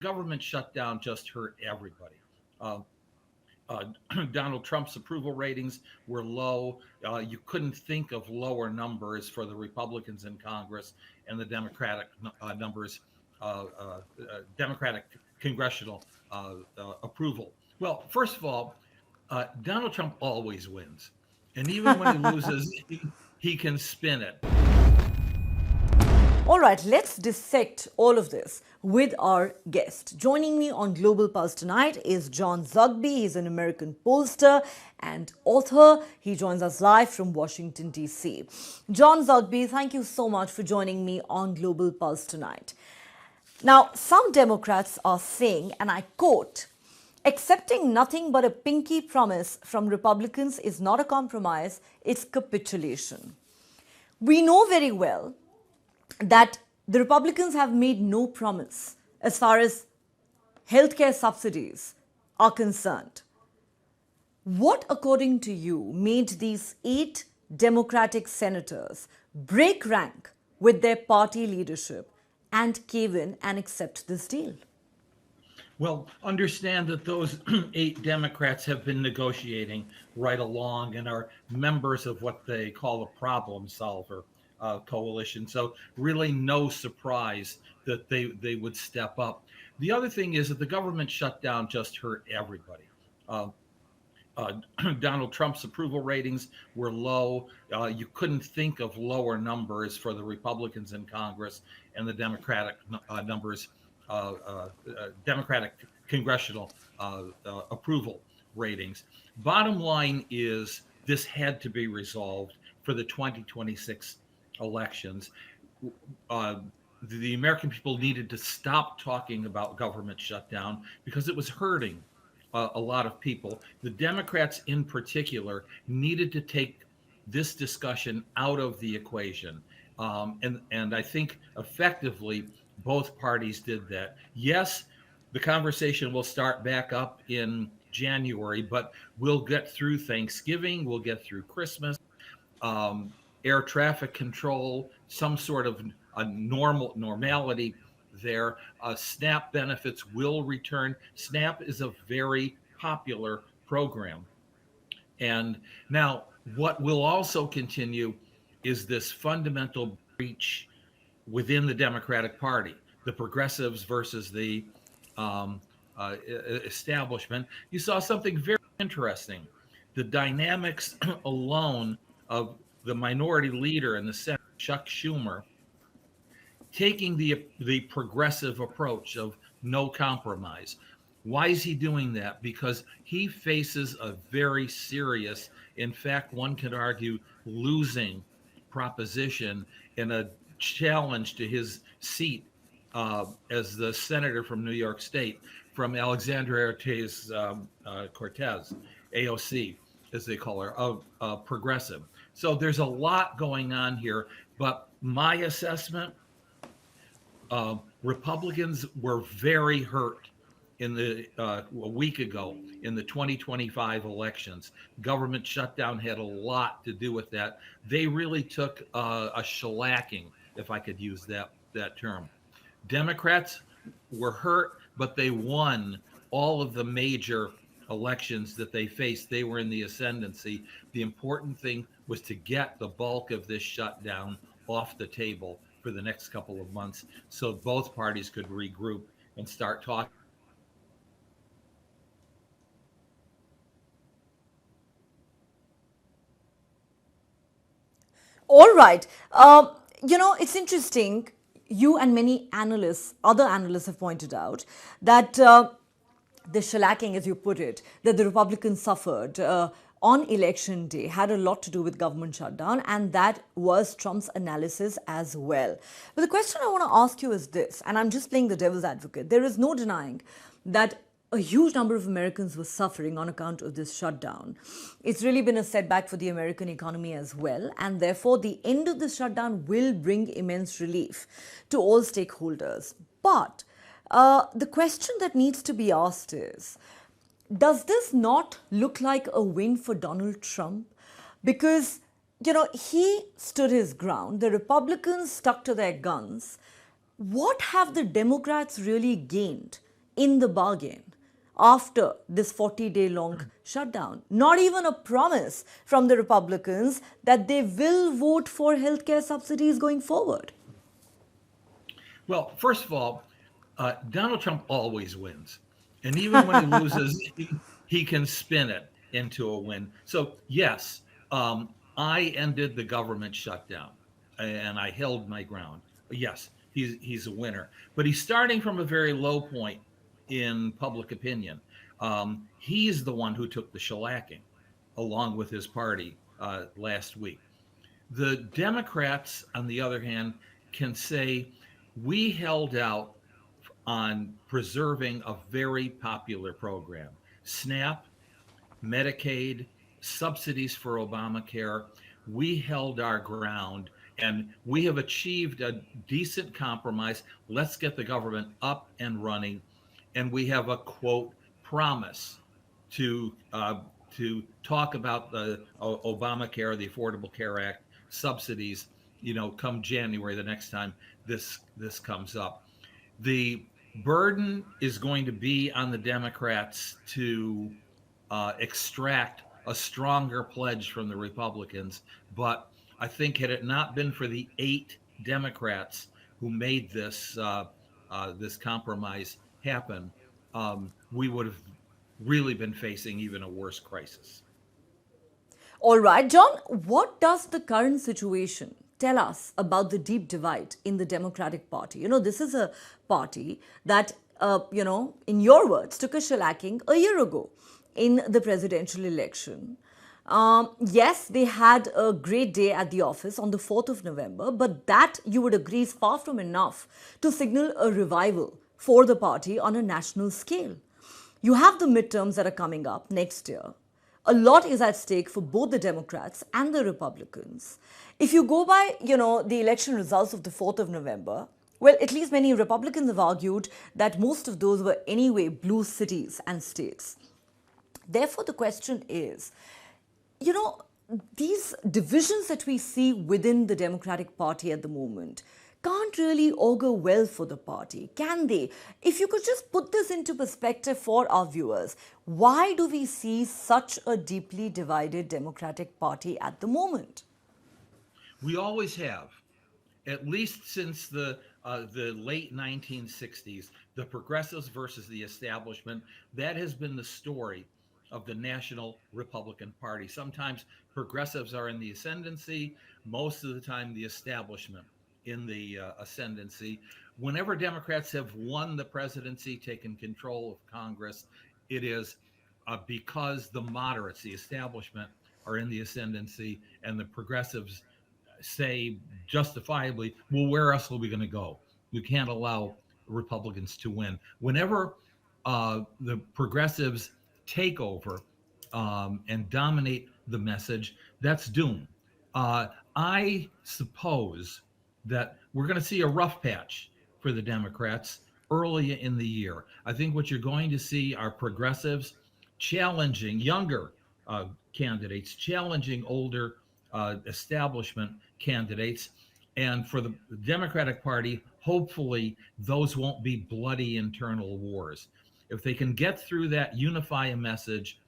government shutdown just hurt everybody. Uh, uh, Donald Trump's approval ratings were low. You couldn't think of lower numbers for the Republicans in Congress and the Democratic numbers, Democratic congressional approval. Well, first of all, Donald Trump always wins. And even when he loses, he can spin it. All right, let's dissect all of this with our guest. Joining me on Global Pulse tonight is John Zogby. He's an American pollster and author. He joins us live from Washington, D.C. John Zogby, thank you so much for joining me on Global Pulse tonight. Now, some Democrats are saying, and I quote, accepting nothing but a pinky promise from Republicans is not a compromise, it's capitulation. We know very well that the Republicans have made no promise as far as healthcare subsidies are concerned. What, according to you, made these 8 Democratic senators break rank with their party leadership and cave in and accept this deal? Well, understand that those 8 Democrats have been negotiating right along and are members of what they call a problem solver coalition. So really no surprise that they would step up. The other thing is that the government shutdown just hurt everybody. Uh, Donald Trump's approval ratings were low. You couldn't think of lower numbers for the Republicans in Congress and the Democratic numbers, Democratic congressional approval ratings. Bottom line is this had to be resolved for the 2026 elections. The American people needed to stop talking about government shutdown because it was hurting a lot of people. The Democrats in particular needed to take this discussion out of the equation. And I think effectively both parties did that. Yes, the conversation will start back up in January, but we'll get through Thanksgiving, we'll get through Christmas, air traffic control, some sort of a normality there. SNAP benefits will return. SNAP is a very popular program. And now, what will also continue is this fundamental breach within the Democratic Party, the progressives versus the establishment. You saw something very interesting. The dynamics alone of the minority leader in the Senate, Chuck Schumer, taking the progressive approach of no compromise. Why is he doing that? Because he faces a very serious, in fact, one could argue, losing proposition in a challenge to his seat as the senator from New York State, from Alexandria Cortez, AOC, as they call her, of progressive. So there's a lot going on here. But my assessment, Republicans were very hurt in a week ago in the 2025 elections. Government shutdown had a lot to do with that. They really took a shellacking, if I could use that term. Democrats were hurt, but they won all of the major elections that they faced. They were in the ascendancy. The important thing was to get the bulk of this shutdown off the table for the next couple of months so both parties could regroup and start talking. All right. It's interesting. You and many analysts, other analysts have pointed out that the shellacking, as you put it, that the Republicans suffered on election day had a lot to do with government shutdown, and that was Trump's analysis as well. But the question I want to ask you is this, and I'm just playing the devil's advocate. There is no denying that a huge number of Americans were suffering on account of this shutdown. It's really been a setback for the American economy as well, and therefore the end of this shutdown will bring immense relief to all stakeholders. But the question that needs to be asked is, does this not look like a win for Donald Trump? Because, he stood his ground. The Republicans stuck to their guns. What have the Democrats really gained in the bargain after this 40-day long shutdown. Not even a promise from the Republicans that they will vote for healthcare subsidies going forward. Well, first of all, Donald Trump always wins. And even when he loses, he can spin it into a win. So, yes, I ended the government shutdown and I held my ground. Yes, he's a winner. But he's starting from a very low point in public opinion. He's the one who took the shellacking along with his party last week. The Democrats, on the other hand, can say, we held out on preserving a very popular program. SNAP, Medicaid, subsidies for Obamacare. We held our ground and we have achieved a decent compromise. Let's get the government up and running. And we have a quote promise to talk about the Obamacare, the Affordable Care Act subsidies, come January, the next time this comes up. The burden is going to be on the Democrats to extract a stronger pledge from the Republicans. But I think had it not been for the 8 Democrats who made this compromise happen, we would have really been facing even a worse crisis. All right, John, what does the current situation tell us about the deep divide in the Democratic Party? This is a party that, in your words, took a shellacking a year ago in the presidential election. Yes, they had a great day at the office on the 4th of November, but that, you would agree, is far from enough to signal a revival for the party on a national scale. You have the midterms that are coming up next year. A lot is at stake for both the Democrats and the Republicans. If you go by, the election results of the 4th of November, well, at least many Republicans have argued that most of those were anyway blue cities and states. Therefore, the question is, these divisions that we see within the Democratic Party at the moment can't really augur well for the party, can they? If you could just put this into perspective for our viewers, why do we see such a deeply divided Democratic Party at the moment? We always have, at least since the late 1960s, the progressives versus the establishment. That has been the story of the National Republican Party. Sometimes progressives are in the ascendancy, most of the time the establishment in the ascendancy. Whenever Democrats have won the presidency, taken control of Congress, it is because the moderates, the establishment, are in the ascendancy, and the progressives say justifiably, well, where else are we going to go? We can't allow Republicans to win. Whenever the progressives take over and dominate the message, that's doom. I suppose that we're going to see a rough patch for the Democrats early in the year. I think what you're going to see are progressives challenging younger candidates, challenging older establishment candidates. And for the Democratic Party, hopefully those won't be bloody internal wars. If they can get through that, unify a message,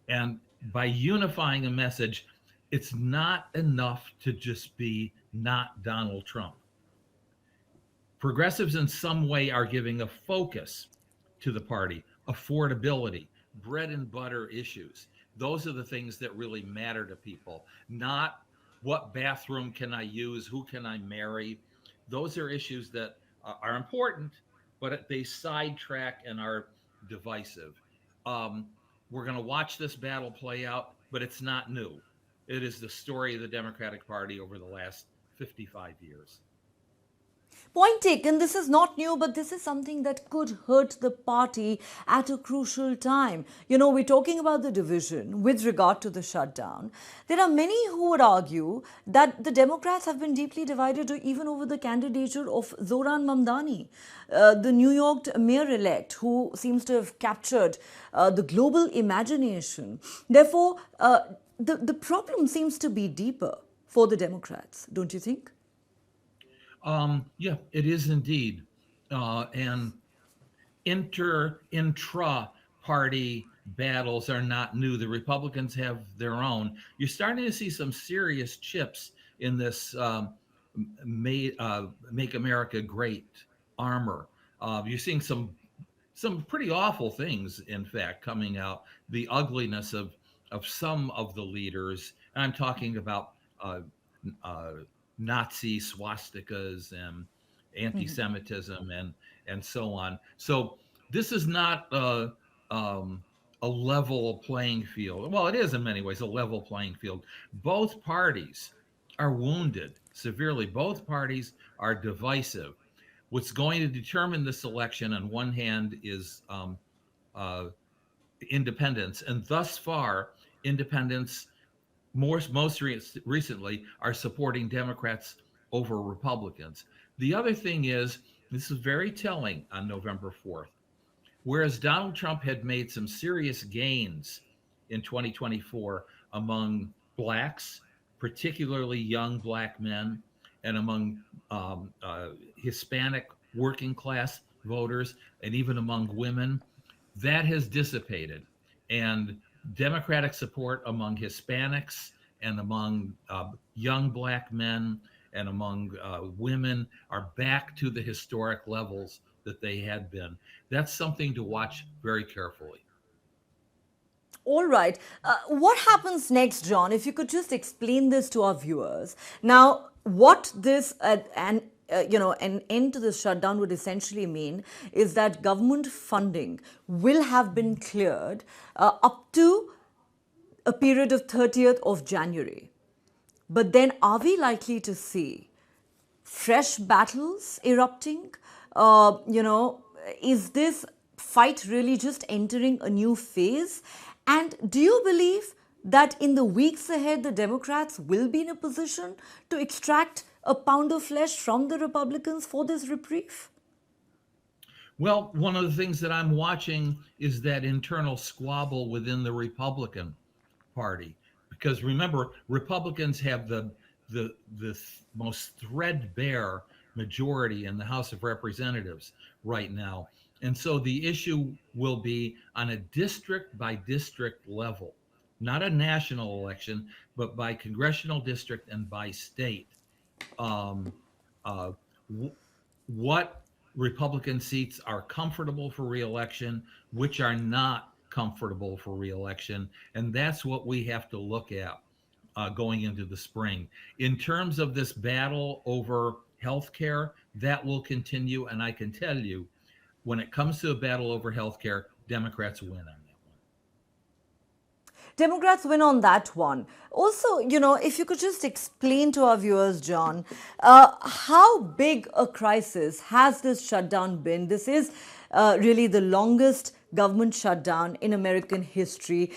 and by unifying a message, it's not enough to just be not Donald Trump. Progressives in some way are giving a focus to the party, affordability, bread and butter issues. Those are the things that really matter to people, not what bathroom can I use, who can I marry. Those are issues that are important, but they sidetrack and are divisive. We're going to watch this battle play out, but it's not new. It is the story of the Democratic Party over the last 55 years. Point taken, this is not new, but this is something that could hurt the party at a crucial time. We're talking about the division with regard to the shutdown. There are many who would argue that the Democrats have been deeply divided even over the candidature of Zohran Mamdani, the New York mayor-elect, who seems to have captured the global imagination. Therefore, the problem seems to be deeper for the Democrats, don't you think? Yeah, it is indeed. And intra party battles are not new. The Republicans have their own. You're starting to see some serious chips in this make America great armor. You're seeing some pretty awful things, in fact, coming out. The ugliness of some of the leaders. And I'm talking about uh, Nazi swastikas and anti-Semitism and so on. So this is not a level playing field. Well, it is in many ways a level playing field. Both parties are wounded severely. Both parties are divisive. What's going to determine this election, on one hand, is uh, independents, and thus far, independents recently are supporting Democrats over Republicans. The other thing is, this is very telling on November 4th. Whereas Donald Trump had made some serious gains in 2024 among blacks, particularly young black men, and among Hispanic working class voters, and even among women, that has dissipated. And Democratic support among Hispanics and among young black men and among women are back to the historic levels that they had been. That's something to watch very carefully. All right. What happens next, John? If you could just explain this to our viewers. Now, what this an end to this shutdown would essentially mean is that government funding will have been cleared up to a period of 30th of January. But then, are we likely to see fresh battles erupting? Is this fight really just entering a new phase? And do you believe that in the weeks ahead, the Democrats will be in a position to extract a pound of flesh from the Republicans for this reprieve? Well, one of the things that I'm watching is that internal squabble within the Republican Party, because remember, Republicans have the most threadbare majority in the House of Representatives right now. And so the issue will be on a district by district level, not a national election, but by congressional district and by state. Um, uh, what Republican seats are comfortable for reelection, which are not comfortable for reelection. And that's what we have to look at going into the spring. In terms of this battle over healthcare, that will continue. And I can tell you, when it comes to a battle over healthcare, Democrats win on that one. Democrats win on that one. Also, if you could just explain to our viewers, John, how big a crisis has this shutdown been? This is really the longest government shutdown in American history.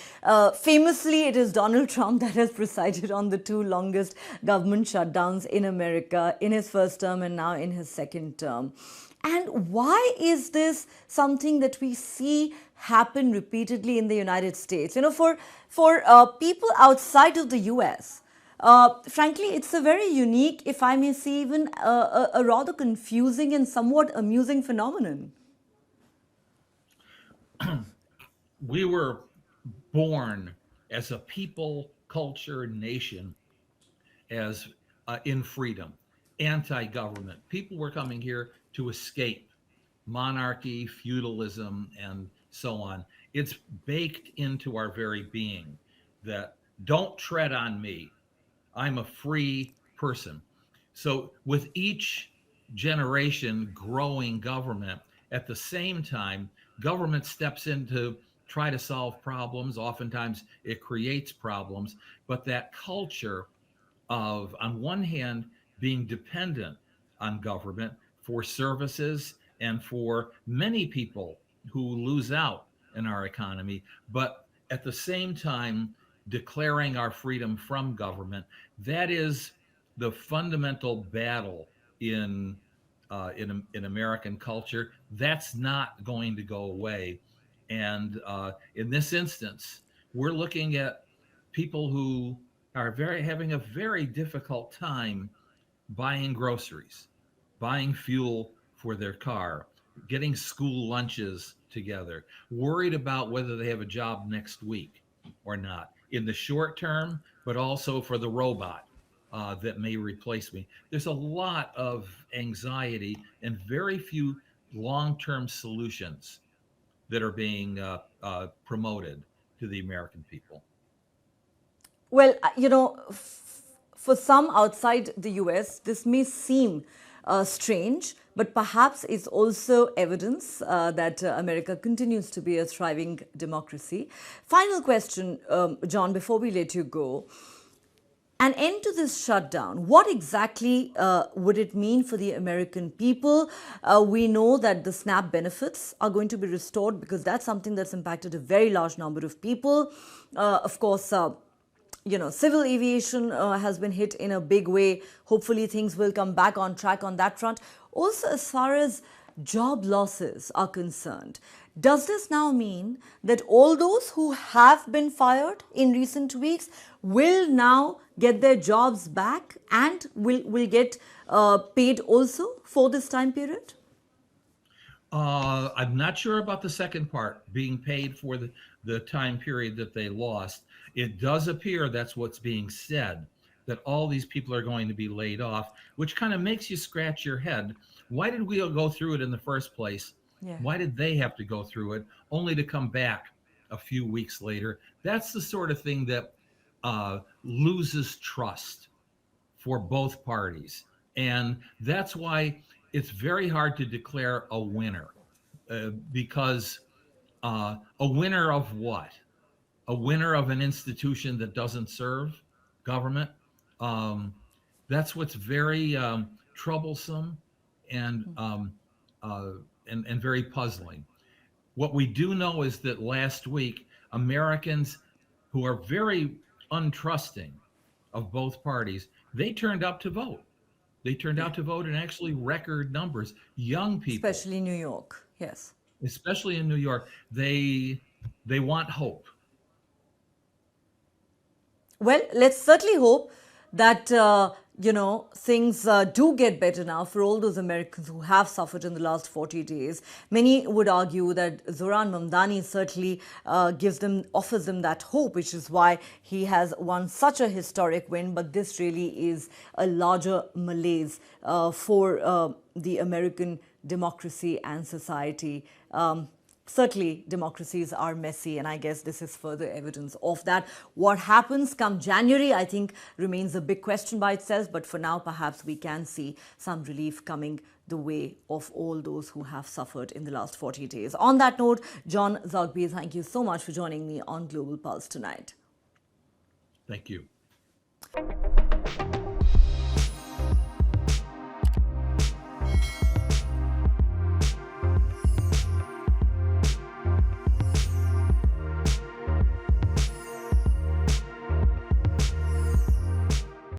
Famously, it is Donald Trump that has presided on the two longest government shutdowns in America in his first term and now in his second term. And why is this something that we see happen repeatedly in the United States? For people outside of the US, frankly, it's a very unique, if I may say, even a rather confusing and somewhat amusing phenomenon. We were born as a people, culture, nation, as in freedom, anti-government. People were coming here to escape monarchy, feudalism, and so on. It's baked into our very being that don't tread on me. I'm a free person. So with each generation growing government, at the same time, government steps in to try to solve problems. Oftentimes it creates problems, but that culture of, on one hand, being dependent on government for services and for many people who lose out in our economy, but at the same time, declaring our freedom from government. That is the fundamental battle in American culture. That's not going to go away. And in this instance, we're looking at people who are having a very difficult time buying groceries, buying fuel for their car, getting school lunches together, worried about whether they have a job next week or not in the short term, but also for the robot that may replace me. There's a lot of anxiety and very few long term solutions that are being promoted to the American people. Well, for some outside the US, this may seem strange, but perhaps it's also evidence that America continues to be a thriving democracy. Final question, John, before we let you go. An end to this shutdown, what exactly would it mean for the American people? We know that the SNAP benefits are going to be restored because that's something that's impacted a very large number of people. Of course, civil aviation has been hit in a big way. Hopefully, things will come back on track on that front. Also, as far as job losses are concerned, does this now mean that all those who have been fired in recent weeks will now get their jobs back and will get paid also for this time period? I'm not sure about the second part, being paid for the time period that they lost. It does appear that's what's being said, that all these people are going to be laid off, which kind of makes you scratch your head. Why did we go through it in the first place? Yeah. Why did they have to go through it only to come back a few weeks later? That's the sort of thing that loses trust for both parties. And that's why it's very hard to declare a winner because a winner of what? A winner of an institution that doesn't serve government. Um, that's what's very troublesome and, uh, and very puzzling. What we do know is that last week, Americans who are very untrusting of both parties, they turned up to vote. They turned out to vote in actually record numbers. Young people, Especially New York, yes. especially in New York, they want hope. Well, let's certainly hope that things do get better now for all those Americans who have suffered in the last 40 days. Many would argue that Zoran Mamdani certainly offers them that hope, which is why he has won such a historic win. But this really is a larger malaise for the American democracy and society. Certainly, democracies are messy, and I guess this is further evidence of that. What happens come January, I think, remains a big question by itself. But for now, perhaps we can see some relief coming the way of all those who have suffered in the last 40 days. On that note, John Zogby, thank you so much for joining me on Global Pulse tonight. Thank you.